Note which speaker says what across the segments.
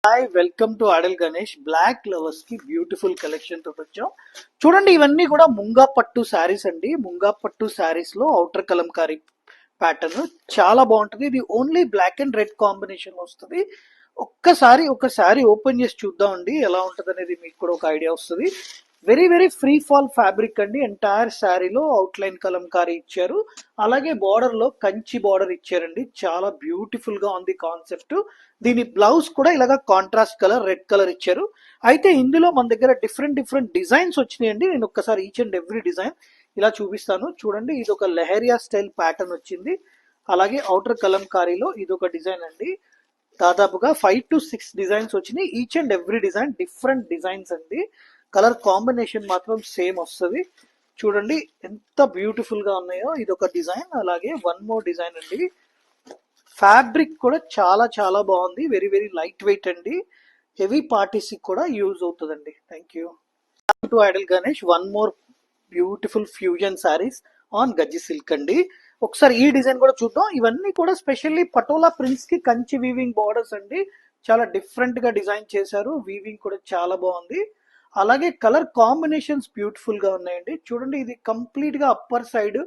Speaker 1: Hi welcome to Adal Ganesh. Black lovers కి beautiful collection తో వచ్చాం. చూడండి, ఇవన్నీ కూడా ముంగా పట్టు శారీస్ అండి. ముంగా పట్టు శారీస్ లో అవుటర్ కలంకారీ ప్యాటర్న్ చాలా బాగుంటుంది. ఇది only black and red combination వస్తుంది. ఒక శారీ ఓపెన్ చేసి చూద్దామండి ఎలా ఉంటది అనేది, మీకు కూడా ఒక ఐడియా వస్తుంది. Very very free fall fabric అండి. ఎంటైర్ శారీలో అవుట్ లైన్ కలంకారీ ఇచ్చారు. అలాగే బార్డర్ లో కంచి బార్డర్ ఇచ్చారండి. చాలా బ్యూటిఫుల్ గా ఉంది కాన్సెప్ట్. దీని బ్లౌజ్ కూడా ఇలాగా కాంట్రాస్ట్ కలర్ రెడ్ కలర్ ఇచ్చారు. అయితే ఇందులో మన దగ్గర డిఫరెంట్ డిఫరెంట్ డిజైన్స్ వచ్చినాయండి. నేను ఒక్కసారి ఈచ్ అండ్ ఎవ్రీ డిజైన్ ఇలా చూపిస్తాను. చూడండి, ఇది ఒక లెహరియా స్టైల్ ప్యాటర్న్ వచ్చింది. అలాగే అవుటర్ కలంకారీలో ఇది ఒక డిజైన్ అండి. దాదాపుగా 5 to 6 డిజైన్స్ వచ్చినాయి. Each and every design different designs అండి. కలర్ కాంబినేషన్ మాత్రం సేమ్ వస్తుంది. చూడండి ఎంత బ్యూటిఫుల్ గా ఉన్నాయో. ఇది ఒక డిజైన్. అలాగే వన్ మోర్ డిజైన్ అండి. ఫ్యాబ్రిక్ కూడా చాలా చాలా బాగుంది. వెరీ వెరీ లైట్ వెయిట్ అండి. హెవీ పార్టీస్ కూడా యూజ్ అవుతుందండి. Thank you to Idol Ganesh. One more beautiful fusion saris on గజ్జి సిల్క్ అండి. ఒకసారి ఈ డిజైన్ కూడా చూద్దాం. ఇవన్నీ కూడా స్పెషల్లీ పటోలా ప్రింట్స్ కి కంచి వీవింగ్ బార్డర్స్ అండి. చాలా డిఫరెంట్ గా డిజైన్ చేశారు. వీవింగ్ కూడా చాలా బాగుంది. అలాగే కలర్ కాంబినేషన్స్ బ్యూటిఫుల్ గా ఉన్నాయండి. చూడండి, ఇది కంప్లీట్ గా అప్పర్ సైడ్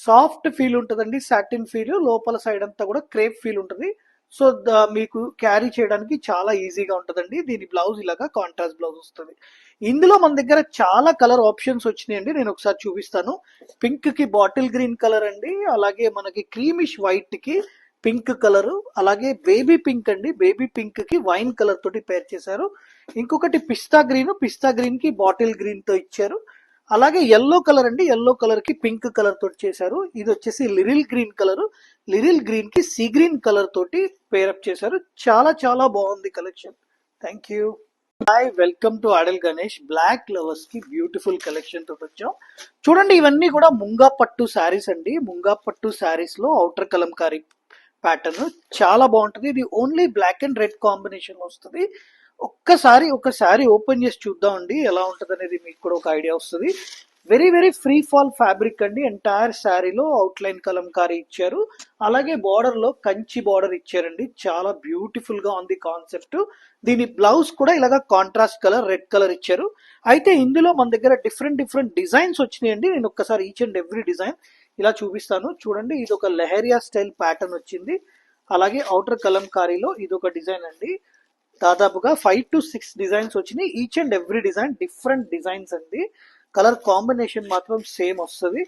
Speaker 1: సాఫ్ట్ ఫీల్ ఉంటుందండి. Satin feel. లోపల సైడ్ అంతా కూడా క్రేప్ ఫీల్ ఉంటుంది. సో మీకు క్యారీ చేయడానికి చాలా ఈజీగా ఉంటుందండి. దీని బ్లౌజ్ ఇలాగా కాంట్రాస్ట్ బ్లౌజ్ వస్తుంది. ఇందులో మన దగ్గర చాలా కలర్ ఆప్షన్స్ వచ్చినాయండి. నేను ఒకసారి చూపిస్తాను. పింక్ కి బాటిల్ గ్రీన్ కలర్ అండి. అలాగే మనకి క్రీమిష్ వైట్ కి పింక్ కలర్. అలాగే బేబీ పింక్ అండి. బేబీ పింక్ కి వైన్ కలర్ తోటి పేర్ చేశారు. ఇంకొకటి పిస్తా గ్రీన్ కి బాటిల్ గ్రీన్ తో ఇచ్చారు. అలాగే ఎల్లో కలర్ అండి. ఎల్లో కలర్ కి పింక్ కలర్ తోటి చేశారు. ఇది వచ్చేసి Liril green colour. Liril green కి సీ గ్రీన్ కలర్ తోటి పేరప్ చేశారు. చాలా చాలా బాగుంది collection. Thank you. Hi welcome to Adal Ganesh. Black lovers కి బ్యూటిఫుల్ కలెక్షన్ తో వచ్చాం. చూడండి, ఇవన్నీ కూడా ముంగా పట్టు శారీస్ అండి. ముంగా పట్టు శారీస్ లో అవుటర్ కలంకారీ ప్యాటర్న్ చాలా బాగుంటుంది. ఇది only black and red combination వస్తుంది. ఒక శారీ ఓపెన్ చేసి చూద్దామండి ఎలా ఉంటది అనేది, మీకు కూడా ఒక ఐడియా వస్తుంది. Very very free fall fabric అండి. ఎంటైర్ శారీలో అవుట్ లైన్ కలంకారీ ఇచ్చారు. అలాగే బార్డర్ లో కంచి బార్డర్ ఇచ్చారండి. చాలా బ్యూటిఫుల్ గా ఉంది కాన్సెప్ట్. దీని బ్లౌజ్ కూడా ఇలాగా కాంట్రాస్ట్ కలర్ రెడ్ కలర్ ఇచ్చారు. అయితే ఇందులో మన దగ్గర డిఫరెంట్ డిఫరెంట్ డిజైన్స్ వచ్చినాయండి. నేను ఒక్కసారి ఈచ్ అండ్ ఎవ్రీ డిజైన్ ఇలా చూపిస్తాను. చూడండి, ఇది ఒక లెహరియా స్టైల్ ప్యాటర్న్ వచ్చింది. అలాగే అవుటర్ కలంకారీలో ఇది ఒక డిజైన్ అండి. దాదాపుగా 5 to 6 డిజైన్స్ వచ్చినాయి. Each and every design different designs అండి. కలర్ కాంబినేషన్ మాత్రం సేమ్ వస్తుంది.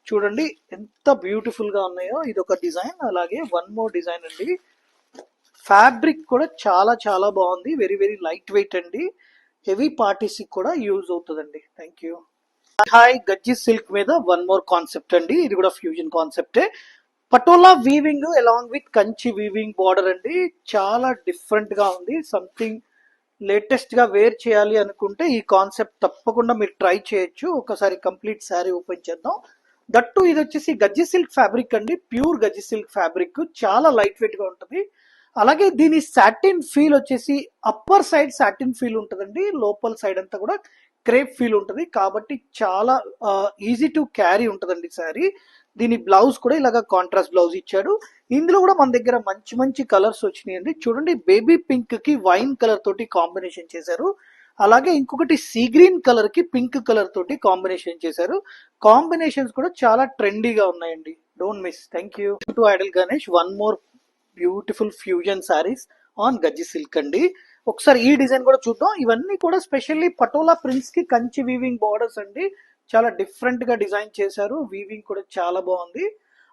Speaker 1: చూడండి ఎంత బ్యూటిఫుల్ గా ఉన్నాయో. ఇది ఒక డిజైన్. అలాగే వన్ మోర్ డిజైన్ అండి. ఫ్యాబ్రిక్ కూడా చాలా చాలా బాగుంది. వెరీ వెరీ లైట్ వెయిట్ అండి. హెవీ పార్టీస్ కూడా యూజ్ అవుతుందండి. Thank you. Hi Gajji silk మీద వన్ మోర్ కాన్సెప్ట్ అండి. ఇది కూడా ఫ్యూజన్ కాన్సెప్టే. Patola weaving along with Kanchi weaving border అండి. చాలా డిఫరెంట్ గా ఉంది. సంథింగ్ లేటెస్ట్ గా వేర్ చేయాలి అనుకుంటే ఈ కాన్సెప్ట్ తప్పకుండా మీరు ట్రై చేయొచ్చు. ఒకసారి కంప్లీట్ శారీ ఓపెన్ చేద్దాం. దట్టు ఇది వచ్చేసి గజ్జి సిల్క్ ఫ్యాబ్రిక్ అండి. ప్యూర్ గజ్జి సిల్క్ ఫ్యాబ్రిక్. చాలా లైట్ వెయిట్ గా ఉంటుంది. అలాగే దీని సాటిన్ ఫీల్ వచ్చేసి అప్పర్ సైడ్ సాటిన్ ఫీల్ ఉంటుందండి. లోపల సైడ్ అంతా కూడా క్రేప్ ఫీల్ ఉంటుంది. కాబట్టి చాలా ఈజీ టు క్యారీ ఉంటుందండి శారీ. దీని బ్లౌజ్ కూడా ఇలాగా కాంట్రాస్ట్ బ్లౌజ్ ఇచ్చాడు. ఇందులో కూడా మన దగ్గర మంచి మంచి కలర్స్ వచ్చినాయండి. చూడండి, బేబీ పింక్ కి వైన్ కలర్ తోటి కాంబినేషన్ చేశారు. అలాగే ఇంకొకటి సీ గ్రీన్ కలర్ కి పింక్ కలర్ తోటి కాంబినేషన్ చేశారు. కాంబినేషన్స్ కూడా చాలా ట్రెండీగా ఉన్నాయండి. Don't miss. Thank you to Idol Ganesh. One more beautiful fusion saris on గజ్జి సిల్క్ అండి. ఒకసారి ఈ డిజైన్ కూడా చూద్దాం. ఇవన్నీ కూడా స్పెషల్లీ పటోలా ప్రింట్స్ కి కంచి వీవింగ్ బార్డర్స్ అండి. చాలా డిఫరెంట్ గా డిజైన్ చేశారు. వీవింగ్ కూడా చాలా బాగుంది.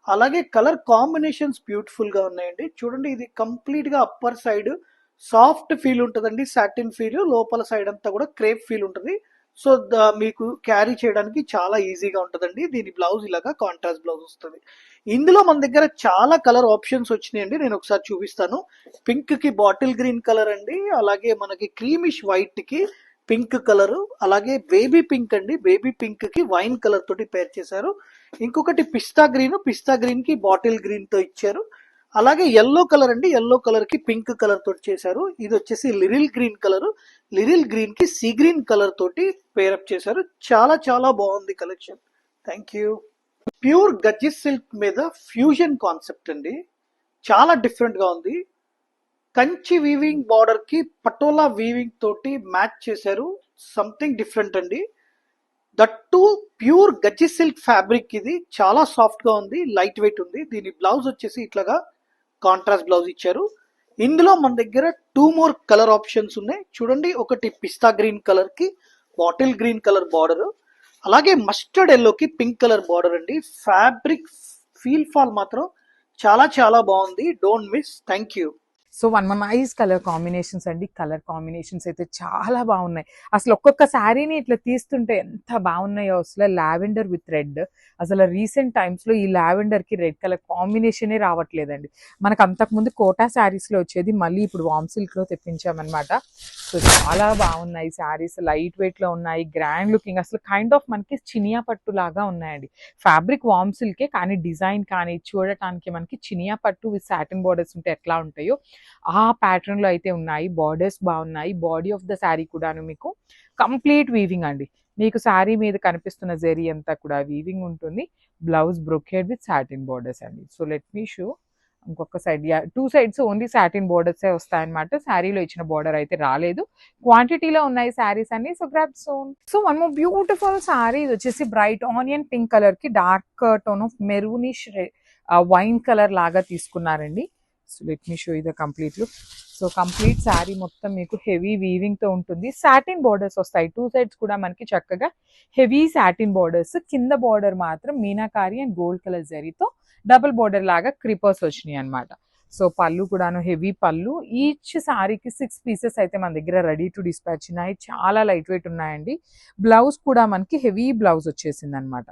Speaker 1: అలాగే కలర్ కాంబినేషన్స్ బ్యూటిఫుల్ గా ఉన్నాయండి. చూడండి, ఇది కంప్లీట్ గా అప్పర్ సైడ్ సాఫ్ట్ ఫీల్ ఉంటుందండి. Satin feel. లోపల సైడ్ అంతా కూడా క్రేప్ ఫీల్ ఉంటుంది. సో మీకు క్యారీ చేయడానికి చాలా ఈజీగా ఉంటుందండి. దీని బ్లౌజ్ ఇలాగా కాంట్రాస్ట్ బ్లౌజ్ వస్తుంది. ఇందులో మన దగ్గర చాలా కలర్ ఆప్షన్స్ వచ్చినాయండి. నేను ఒకసారి చూపిస్తాను. పింక్ కి బాటిల్ గ్రీన్ కలర్ అండి. అలాగే మనకి క్రీమిష్ వైట్ కి పింక్ కలర్. అలాగే బేబీ పింక్ అండి. బేబీ పింక్ కి వైన్ కలర్ తోటి పేర్ చేశారు. ఇంకొకటి పిస్తా గ్రీన్ కి బాటిల్ గ్రీన్ తో ఇచ్చారు. అలాగే ఎల్లో కలర్ అండి. ఎల్లో కలర్ కి పింక్ కలర్ తోటి చేశారు. ఇది వచ్చేసి Liril green colour. Liril green కి సీ గ్రీన్ కలర్ తోటి పేరప్ చేశారు. చాలా చాలా బాగుంది కలెక్షన్. Thank you. ప్యూర్ గజ్జి సిల్క్ మీద ఫ్యూజన్ కాన్సెప్ట్ అండి. చాలా డిఫరెంట్ గా ఉంది. కంచి వీవింగ్ బార్డర్ కి పటోలా వీవింగ్ తోటి మ్యాచ్ చేశారు. సంథింగ్ డిఫరెంట్ అండి. దట్ టు ప్యూర్ గజ్జి సిల్క్ ఫ్యాబ్రిక్. ఇది చాలా సాఫ్ట్ గా ఉంది, లైట్ వెయిట్ ఉంది. దీని బ్లౌజ్ వచ్చేసి ఇట్లాగా కాంట్రాస్ట్ బ్లౌజ్ ఇచ్చారు. ఇందులో మన దగ్గర 2 మోర్ కలర్ ఆప్షన్స్ ఉన్నాయి చూడండి. ఒకటి పిస్తా గ్రీన్ కలర్ కి బాటిల్ గ్రీన్ కలర్ బార్డర్, అలాగే మస్టర్డ్ ఎల్లోకి పింక్ కలర్ బార్డర్ అండి. ఫ్యాబ్రిక్ ఫీల్ ఫాల్ మాత్రం చాలా చాలా బాగుంది. Don't miss. Thank you.
Speaker 2: So one nice colour combinations అండి. కలర్ కాంబినేషన్స్ అయితే చాలా బాగున్నాయి. అసలు ఒక్కొక్క శారీని ఇట్లా తీస్తుంటే ఎంత బాగున్నాయో అసలు. లావెండర్ విత్ రెడ్, అసలు రీసెంట్ టైమ్స్లో ఈ లావెండర్కి రెడ్ కలర్ కాంబినేషనే రావట్లేదండి. మనకు అంతకుముందు కోటా శారీస్లో వచ్చేది, మళ్ళీ ఇప్పుడు వామ్ సిల్క్లో తెప్పించామన్నమాట. సో చాలా బాగున్నాయి శారీస్, లైట్ వెయిట్లో ఉన్నాయి, గ్రాండ్ లుకింగ్. అసలు కైండ్ ఆఫ్ మనకి చినియా పట్టు లాగా ఉన్నాయండి. ఫ్యాబ్రిక్ వామ్ సిల్కే కానీ డిజైన్ కానీ చూడటానికి మనకి చినియా పట్టు విత్ సాటిన్ బోర్డర్స్ ఉంటే ఎట్లా ఉంటాయో ఆ ప్యాటర్న్ లో అయితే ఉన్నాయి. బార్డర్స్ బాగున్నాయి. బాడీ ఆఫ్ ద శారీ కూడాను మీకు కంప్లీట్ వీవింగ్ అండి. మీకు శారీ మీద కనిపిస్తున్న జెరీ అంతా కూడా వీవింగ్ ఉంటుంది. Blouse brocade with satin borders అండి. సో లెట్ మీ షో ఇంకొక side. 2 sides only satin borders వస్తాయన్నమాట. శారీలో ఇచ్చిన బోర్డర్ అయితే రాలేదు. క్వాంటిటీలో ఉన్నాయి శారీస్ అన్ని. సో గ్రాబ్ సోన్. So one more beautiful sari. ఇది వచ్చేసి బ్రైట్ ఆనియన్ పింక్ కలర్ కి dark tone of maroonish wine colour లాగా తీసుకున్నారండి. సో లెట్ మీ షో ఇది complete look. So complete sari మొత్తం మీకు హెవీ వీవింగ్ తో ఉంటుంది. సాటిన్ బోర్డర్స్ వస్తాయి 2 సైడ్స్ కూడా మనకి చక్కగా హెవీ సాటిన్ బోర్డర్స్. కింద బోర్డర్ మాత్రం మీనాకారి అండ్ గోల్డ్ కలర్ జరీతో డబుల్ బోర్డర్ లాగా క్రిపర్స్ వచ్చినాయి అనమాట. సో పళ్ళు కూడాను హెవీ పళ్ళు. ఈచ్ శారీకి 6 పీసెస్ అయితే మన దగ్గర రెడీ టు డిస్పాచ్ ఉన్నాయి. చాలా లైట్ వెయిట్ ఉన్నాయండి. బ్లౌజ్ కూడా మనకి హెవీ బ్లౌజ్ వచ్చేసింది అనమాట.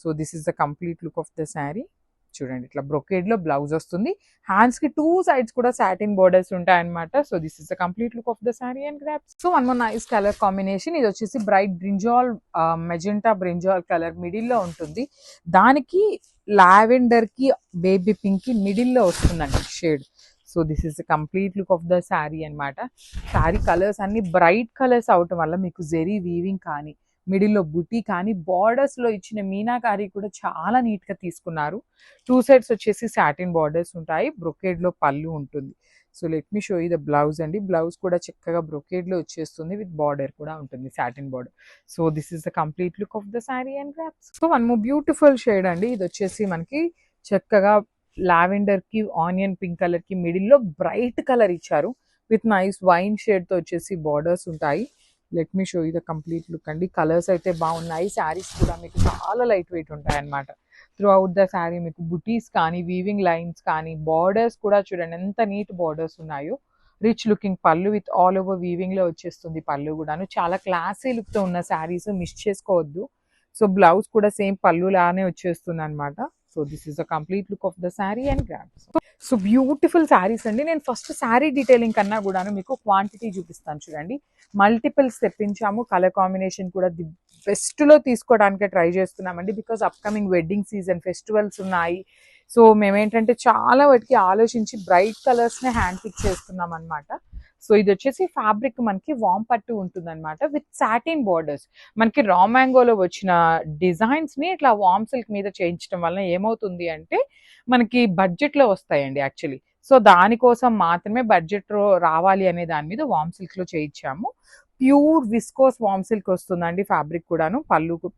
Speaker 2: So this is the complete look of the sari. చూడండి ఇట్లా బ్రొకేడ్ లో బ్లౌజ్ వస్తుంది. హ్యాండ్స్ కి 2 సైడ్స్ కూడా సాటిన్ బోర్డర్స్ ఉంటాయి అనమాట. So this is the complete look of the sorry and grasp. So one more nice colour combination. ఇది వచ్చేసి bright brinjal, magenta brinjal colour middle లో ఉంటుంది. దానికి లావెండర్ కి బేబీ పింక్ కి మిడిల్ లో వస్తుందండి shade. So this is the complete look of the sari అనమాట. శారీ కలర్స్ అన్ని బ్రైట్ కలర్స్ అవటం వల్ల మీకు జెరీ వీవింగ్ కానీ, మిడిల్లో బుటీ కానీ, బార్డర్స్ లో ఇచ్చిన మీనాకారి కూడా చాలా నీట్ గా తీసుకున్నారు. 2 సైడ్స్ వచ్చేసి సాటిన్ బార్డర్స్ ఉంటాయి. బ్రొకేడ్ లో పళ్ళు ఉంటుంది. So let me show you the blouse అండి. బ్లౌజ్ కూడా చక్కగా బ్రొకేడ్ లో వచ్చేస్తుంది విత్ బార్డర్ కూడా ఉంటుంది, satin border. So this is the complete look of the sari and grasp. So one more beautiful shade అండి. ఇది వచ్చేసి మనకి చక్కగా లావెండర్ కి ఆనియన్ పింక్ కలర్ కి మిడిల్ లో బ్రైట్ కలర్ ఇచ్చారు విత్ నైస్ వైన్ షేడ్ తో వచ్చేసి బార్డర్స్ ఉంటాయి. Let me show you the complete look అండి. కలర్స్ అయితే బాగున్నాయి. శారీస్ కూడా మీకు చాలా లైట్ వెయిట్ ఉంటాయి అనమాట. త్రూ అవుట్ ద శారీ మీకు బుటీస్ కానీ, వీవింగ్ లైన్స్ కానీ, బార్డర్స్ కూడా చూడండి ఎంత నీట్ బార్డర్స్ ఉన్నాయో. రిచ్ లుకింగ్ పళ్ళు విత్ ఆల్ ఓవర్ వీవింగ్ లో వచ్చేస్తుంది. పళ్ళు కూడాను చాలా క్లాసీ లుక్ తో ఉన్న శారీస్, మిస్ చేసుకోవద్దు. సో బ్లౌజ్ కూడా సేమ్ పళ్ళు లానే వచ్చేస్తుంది అనమాట. So this is the complete look of the sari and grasp. So beautiful saris అండి. నేను ఫస్ట్ శారీ డీటెయిలింగ్ కన్నా కూడాను మీకు క్వాంటిటీ చూపిస్తాను చూడండి. మల్టిపుల్స్ తెప్పించాము. కలర్ కాంబినేషన్ కూడా ది బెస్ట్ లో తీసుకోవడానికి ట్రై చేస్తున్నామండి. Because upcoming wedding season, festivals ఉన్నాయి. సో మేమేంటంటే చాలా వాటికి ఆలోచించి బ్రైట్ కలర్స్ నే హ్యాండ్ పిక్ చేస్తున్నాం అనమాట. సో ఇది వచ్చేసి ఫ్యాబ్రిక్ మనకి వామ్ పట్టు ఉంటుంది అనమాట విత్ సాటిన్ బోర్డర్స్. మనకి రా మ్యాంగోలో వచ్చిన డిజైన్స్ ని ఇట్లా వామ్ సిల్క్ మీద చేయించడం వల్ల ఏమవుతుంది అంటే మనకి బడ్జెట్ లో వస్తాయండి యాక్చువల్లీ. సో దానికోసం మాత్రమే బడ్జెట్ లో రావాలి అనే దాని మీద వామ్ సిల్క్ లో చేయించాము. ప్యూర్ విస్కోస్ వామ్ సిల్క్ వస్తుందండి ఫ్యాబ్రిక్ కూడాను.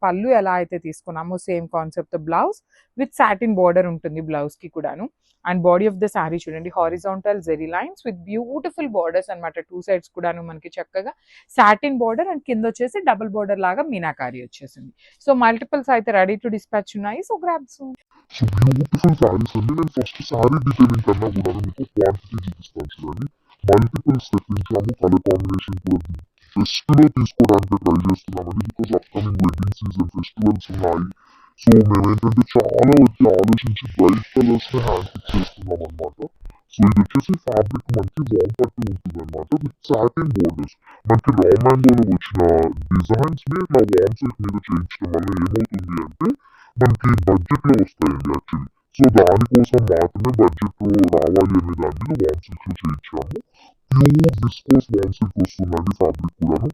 Speaker 2: పళ్ళు ఎలా అయితే తీసుకున్నామో same concept. Blouse with satin border ఉంటుంది బ్లౌజ్ కి కూడాను. And body of the sari చూడండి horizontal zari lines with beautiful borders అనమాట. 2 సైడ్స్ కూడాను మనకి చక్కగా సాటిన్ బార్డర్ అండ్ కింద వచ్చేసి డబుల్ బార్డర్ లాగా మీనాకారి వచ్చేసింది. సో మల్టిపుల్స్ అయితే రెడీ టు డిస్పాచ్ ఉన్నాయి. So grabs.
Speaker 3: So beautiful saris అండి. నేను ఫస్ట్ శారీ డీటెయిలింగ్ కన్నా కూడా మీకు క్వాంటిటీ చూపిస్తాను చూడండి. మల్టిపుల్స్ తెప్పించాము. కలర్ కాంబినేషన్ కూడా బెస్ట్ లో తీసుకోవడానికి ట్రై చేస్తున్నామండి. Because upcoming wedding season, festivals ఉన్నాయి. సో మేమేంటంటే చాలా వచ్చి ఆలోచించి బ్రైట్ కలర్స్ ని హ్యాండ్ పిక్ చేస్తున్నాం అనమాట. సో ఇది వచ్చేసి ఫ్యాబ్రిక్ మనకి వామ్ పట్టు ఉంటుంది అనమాట విత్ సాటిన్ బోర్డర్స్. మనకి రా మ్యాంగోలో వచ్చిన డిజైన్స్ ని ఇట్లా వామ్ సిల్క్ మీద చేయించడం వల్ల ఏమవుతుంది అంటే మనకి బడ్జెట్ లో వస్తాయండి యాక్చువల్లీ. సో దానికోసం మాత్రమే బడ్జెట్ లో రావాలి అనే దాని మీద వామ్ సిల్క్ లో చేయించాము. ప్యూర్ విస్కోస్ వామ్ సిల్క్ వస్తుందండి ఫ్యాబ్రిక్ కూడాను.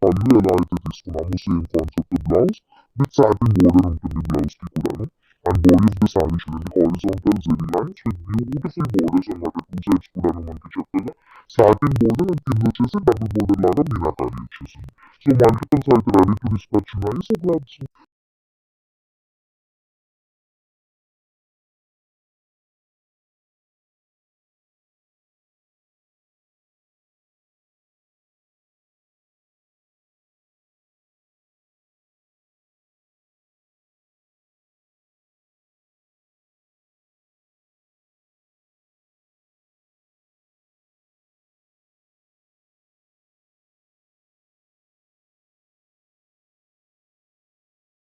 Speaker 3: పళ్ళు ఎలా అయితే తీసుకున్నామో same concept. Blouse with satin border ఉంటుంది బ్లౌజ్ కి కూడాను. And body of the sari చూడండి, horizontal zari lines with beautiful borders అనమాట. టూ సైడ్స్ కూడా మనకి చెప్పగా సాటిన్ బోర్డర్ అండ్ కింద వచ్చేసి డబుల్ బోర్డర్ లాగా మీనాకారి వచ్చేసింది. సో మల్టిపుల్స్ అయితే రెడీ టు డిస్పాచ్ ఉన్నాయి. So grab